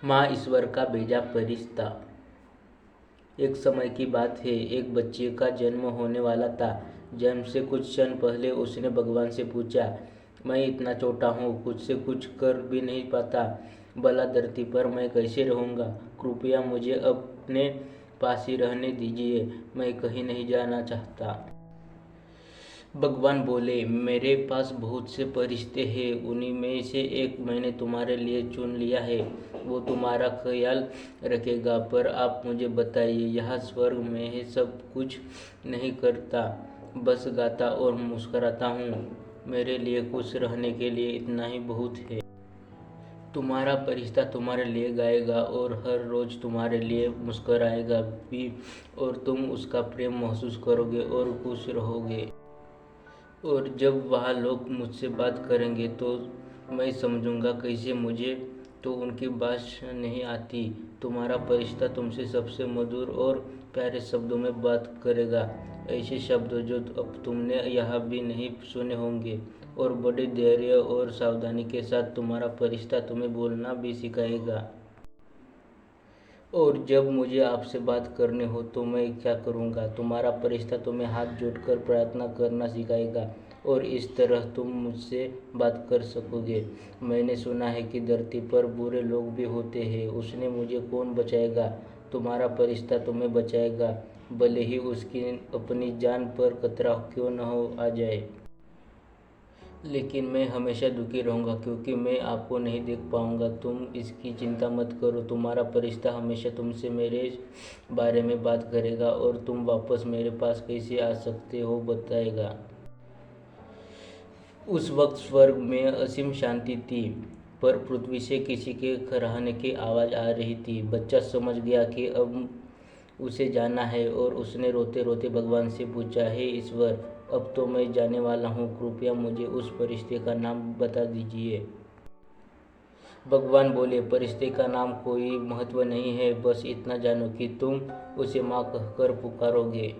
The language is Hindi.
माँ ईश्वर का भेजा फरिश्ता। एक समय की बात है, एक बच्चे का जन्म होने वाला था। जन्म से कुछ क्षण पहले उसने भगवान से पूछा, मैं इतना छोटा हूँ, खुद से कुछ कर भी नहीं पाता, भला धरती पर मैं कैसे रहूँगा? कृपया मुझे अपने पास ही रहने दीजिए, मैं कहीं नहीं जाना चाहता। भगवान बोले, मेरे पास बहुत से फरिश्ते हैं, उन्हीं में से एक मैंने तुम्हारे लिए चुन लिया है। वो तुम्हारा ख्याल रखेगा। पर आप मुझे बताइए, यहाँ स्वर्ग में है, सब कुछ नहीं करता, बस गाता और मुस्कुराता हूँ। मेरे लिए खुश रहने के लिए इतना ही बहुत है। तुम्हारा फरिश्ता तुम्हारे लिए गाएगा और हर रोज़ तुम्हारे लिए मुस्कुराएगा भी, और तुम उसका प्रेम महसूस करोगे और खुश रहोगे। और जब वह लोग मुझसे बात करेंगे तो मैं समझूंगा कैसे मुझे तो उनकी भाषा नहीं आती। तुम्हारा फरिश्ता तुमसे सबसे मधुर और प्यारे शब्दों में बात करेगा, ऐसे शब्द जो अब तुमने यहाँ भी नहीं सुने होंगे। और बड़े धैर्य और सावधानी के साथ तुम्हारा फरिश्ता तुम्हें बोलना भी सिखाएगा। और जब मुझे आपसे बात करनी हो तो मैं क्या करूँगा? तुम्हारा फरिश्ता तुम्हें हाथ जोड़कर प्रार्थना करना सिखाएगा, और इस तरह तुम मुझसे बात कर सकोगे। मैंने सुना है कि धरती पर बुरे लोग भी होते हैं, उसने मुझे कौन बचाएगा? तुम्हारा फरिश्ता तुम्हें बचाएगा, भले ही उसकी अपनी जान पर खतरा क्यों न हो आ जाए। लेकिन मैं हमेशा दुखी रहूँगा क्योंकि मैं आपको नहीं देख पाऊँगा। तुम इसकी चिंता मत करो, तुम्हारा फरिश्ता हमेशा तुमसे मेरे बारे में बात करेगा, और तुम वापस मेरे पास कैसे आ सकते हो बताएगा। उस वक्त स्वर्ग में असीम शांति थी, पर पृथ्वी से किसी के खरहाने की आवाज़ आ रही थी। बच्चा समझ गया कि अब उसे जाना है, और उसने रोते रोते भगवान से पूछा, हे ईश्वर, अब तो मैं जाने वाला हूँ, कृपया मुझे उस फरिश्ते का नाम बता दीजिए। भगवान बोले, फरिश्ते का नाम कोई महत्व नहीं है, बस इतना जानो कि तुम उसे माँ कहकर पुकारोगे।